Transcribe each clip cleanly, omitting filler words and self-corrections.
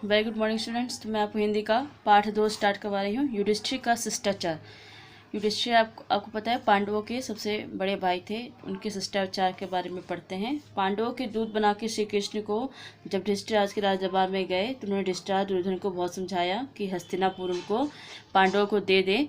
Very good morning students. तो मैं आपको हिंदी का पाठ 2 स्टार्ट करवा रही हूँ। युधिष्ठिर का शिष्टाचार। युधिष्ठिर आपको पता है पांडवों के सबसे बड़े भाई थे। उनके शिष्टाचार के बारे में पढ़ते हैं। पांडवों के दूत बना के श्री कृष्ण को जब धृतराष्ट्र के राजदरबार में गए तो उन्होंने धृतराष्ट्र दुर्योधन को बहुत समझाया कि हस्तिनापुर उनको पांडवों को दे दे,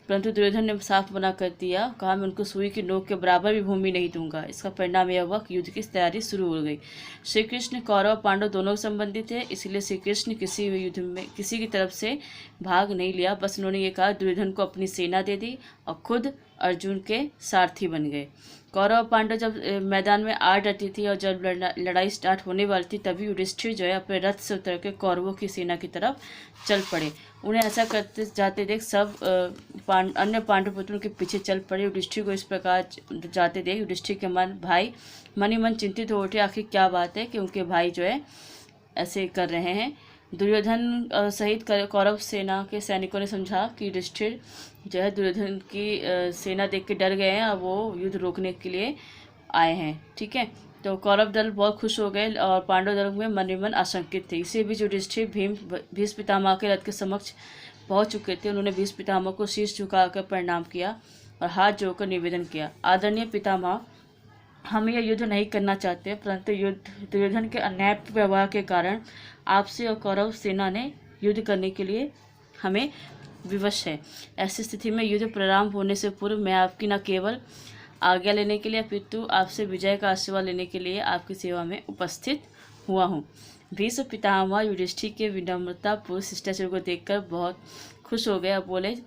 परंतु दुर्योधन ने साफ मना कर दिया। कहा, मैं उनको सुई की नोक के बराबर भी भूमि नहीं दूंगा। इसका परिणाम यह हुआ कि युद्ध की तैयारी शुरू हो गई। श्री कृष्ण कौरव और पांडव दोनों संबंधित थे, इसलिए श्री कृष्ण किसी युद्ध में किसी की तरफ से भाग नहीं लिया। बस उन्होंने ये कहा, दुर्योधन को अपनी सेना दे दी और खुद अर्जुन के सारथी बन गए। कौरव और पांडव जब मैदान में आ डटी थी और जब लड़ाई स्टार्ट होने वाली थी, तभी युधिष्ठिर जो है अपने रथ से उतर के कौरवों की सेना की तरफ चल पड़े। उन्हें ऐसा करते जाते देख सब अन्य पांडव पुत्र उनके पीछे चल पड़े। युधिष्ठिर को इस प्रकार जाते देख युधिष्ठिर के मन ही मन चिंतित हो उठे। आखिर क्या बात है कि उनके भाई जो है ऐसे कर रहे हैं। दुर्योधन सहित कौरव सेना के सैनिकों ने समझा कि युधिष्ठिर जो है दुर्योधन की सेना देख के डर गए हैं और वो युद्ध रोकने के लिए आए हैं। ठीक है, तो कौरव दल बहुत खुश हो गए और पांडव दल में मन ही मन आशंकित थे। इसी बीच युधिष्ठिर भीष्म पितामह के रथ के समक्ष पहुंच चुके थे। उन्होंने भीष्म पितामह को शीश झुकाकर प्रणाम किया और हाथ जोड़कर निवेदन किया, आदरणीय पितामह, हम यह युद्ध नहीं करना चाहते, परंतु दुर्योधन के अन्याय व्यवहार के कारण आपसे और कौरव सेना ने युद्ध करने के लिए हमें विवश है। ऐसी स्थिति में युद्ध प्रारंभ होने से पूर्व मैं आपकी न केवल आज्ञा लेने के लिए अपितु आपसे विजय का आशीर्वाद लेने के लिए आपकी सेवा में उपस्थित हुआ हूँ। भीष्म पितामह युधिष्ठिर के विनम्रतापूर्ण शिष्टाचार को देखकर बहुत खुश हो गए और बोले,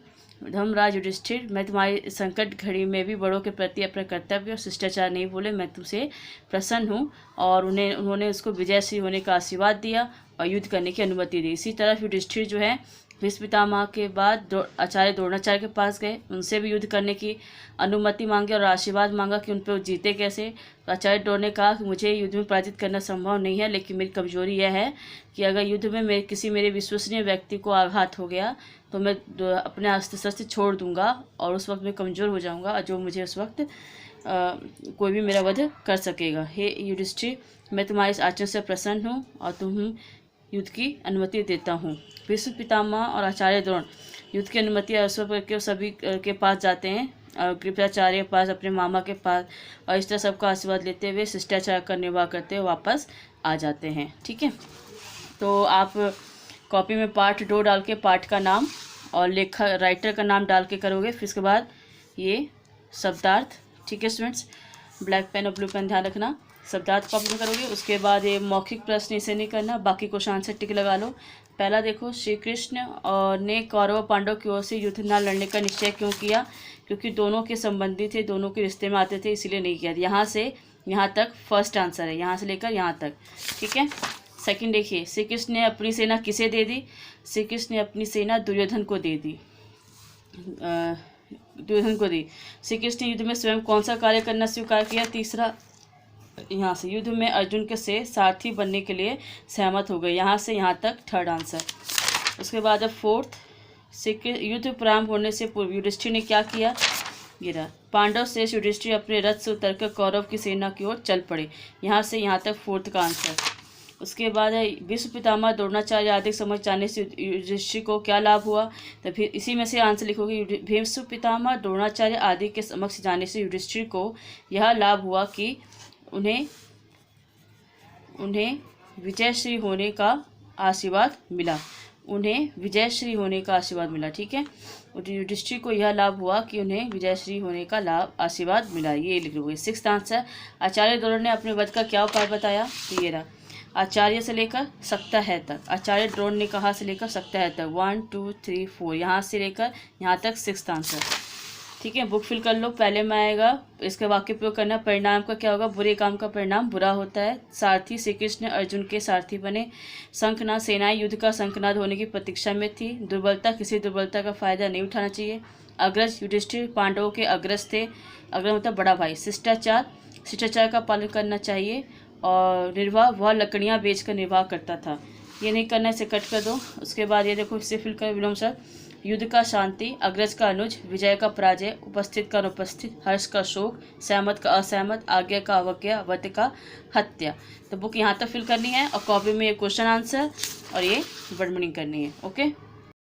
धर्मराज युधिष्ठिर, मैं तुम्हारी संकट घड़ी में भी बड़ों के प्रति अपने कर्तव्य और शिष्टाचार नहीं भूले। मैं तुमसे प्रसन्न हूँ। और उन्होंने उसको विजयश्री होने का आशीर्वाद दिया और युद्ध करने की अनुमति दी। इसी तरह युधिष्ठिर जो है भीष्म पितामह के बाद आचार्य द्रोणाचार्य के पास गए, उनसे भी युद्ध करने की अनुमति मांगी और आशीर्वाद मांगा कि उन पर जीते कैसे। तो आचार्य द्रोण ने कहा कि मुझे युद्ध में पराजित करना संभव नहीं है, लेकिन मेरी कमजोरी यह है कि अगर युद्ध में मेरे विश्वसनीय व्यक्ति को आघात हो गया तो मैं अपने अस्त्र शस्त्र छोड़ दूंगा और उस वक्त मैं कमज़ोर हो जाऊंगा और जो मुझे उस वक्त कोई भी मेरा वध कर सकेगा। हे युधिष्ठिर, मैं तुम्हारे इस आचरण से प्रसन्न हूँ और तुम्हें युद्ध की अनुमति देता हूँ। भीष्म पितामह और आचार्य द्रोण युद्ध की अनुमति अवसर करके सभी के पास जाते हैं और कृपाचार्य के पास, अपने मामा के पास, और इस तरह सबका आशीर्वाद लेते हुए शिष्टाचार का निर्वाह करते हुए वापस आ जाते हैं। ठीक है, तो आप कॉपी में पाठ 2 डाल के पाठ का नाम और राइटर का नाम डाल के करोगे। फिर उसके बाद ये शब्दार्थ। ठीक है स्टूडेंट्स, ब्लैक पेन और ब्लू पेन ध्यान रखना। शब्दार्थ कॉपी में करोगे। उसके बाद ये मौखिक प्रश्न इसे नहीं करना, बाकी क्वेश्चन आंसर टिक लगा लो। पहला देखो, श्री कृष्ण ने कौरव पांडव की ओर से युद्ध न लड़ने का निश्चय क्यों किया? क्योंकि दोनों के संबंधी थे, दोनों के रिश्ते में आते थे, इसीलिए नहीं किया। यहाँ से यहाँ तक फर्स्ट आंसर है, यहाँ से लेकर यहाँ तक। ठीक है, सेकंड देखिए, श्री कृष्ण ने अपनी सेना किसे दे दी? श्री कृष्ण ने अपनी सेना दुर्योधन को दे दी। दुर्योधन को दी। श्री कृष्ण ने युद्ध में स्वयं कौन सा कार्य करना स्वीकार किया? तीसरा, यहाँ से युद्ध में अर्जुन के से सारथी बनने के लिए सहमत हो गए। यहाँ से यहाँ तक थर्ड आंसर। उसके बाद अब फोर्थ, युद्ध प्रारंभ होने से पूर्व युधिष्ठिर ने क्या किया? गिरा। पांडव शेष युधिष्ठिर अपने रथ से उतरकर कौरव की सेना की ओर चल पड़े। यहाँ से यहाँ तक फोर्थ का आंसर। उसके बाद है भीष्म पितामह द्रोणाचार्य आदि समझ जाने से युधिष्ठिर को क्या लाभ हुआ? तो फिर इसी में से आंसर लिखोगे। भीष्म पितामह द्रोणाचार्य आदि के समक्ष जाने से युधिष्ठिर को यह लाभ हुआ कि उन्हें विजयश्री होने का आशीर्वाद मिला। उन्हें विजयश्री होने का आशीर्वाद मिला। ठीक है, युधिष्ठिर को यह लाभ हुआ कि उन्हें विजयश्री होने का आशीर्वाद मिला। ये लिख लोगे। सिक्स्थ आंसर, आचार्य द्रोण ने अपने वध का क्या उपाय बताया? तो ये रहा, आचार्य से लेकर सकता है तक। आचार्य द्रोण ने कहाँ से लेकर सकता है तक? 1 2 3 4, यहाँ से लेकर यहाँ तक सिक्स्थ आंसर। ठीक है, बुक फिल कर लो। पहले में आएगा, इसके वाक्य प्रयोग करना। परिणाम का क्या होगा? बुरे काम का परिणाम बुरा होता है। सारथी, श्री कृष्ण अर्जुन के सारथी बने। शंखनाद, सेनाएं युद्ध का शंखनाद होने की प्रतीक्षा में थी। दुर्बलता, किसी दुर्बलता का फायदा नहीं उठाना चाहिए। अग्रज, युधिष्ठिर पांडवों के अग्रज थे। अग्रज मतलब बड़ा भाई। शिष्टाचार का पालन करना चाहिए। और निर्वाह, वह लकड़ियाँ बेचकर निर्वाह करता था। ये नहीं करना, इसे कट कर दो। उसके बाद ये देखो, इसे फिल कर विलोम शब्द। युद्ध का शांति, अग्रज का अनुज, विजय का पराजय, उपस्थित का अनुपस्थित, हर्ष का शोक, सहमत का असहमत, आज्ञा का अवज्ञा, वध का हत्या। तो बुक यहाँ तक फिल करनी है और कॉपी में ये क्वेश्चन आंसर और ये वर्ड मीनिंग करनी है। ओके।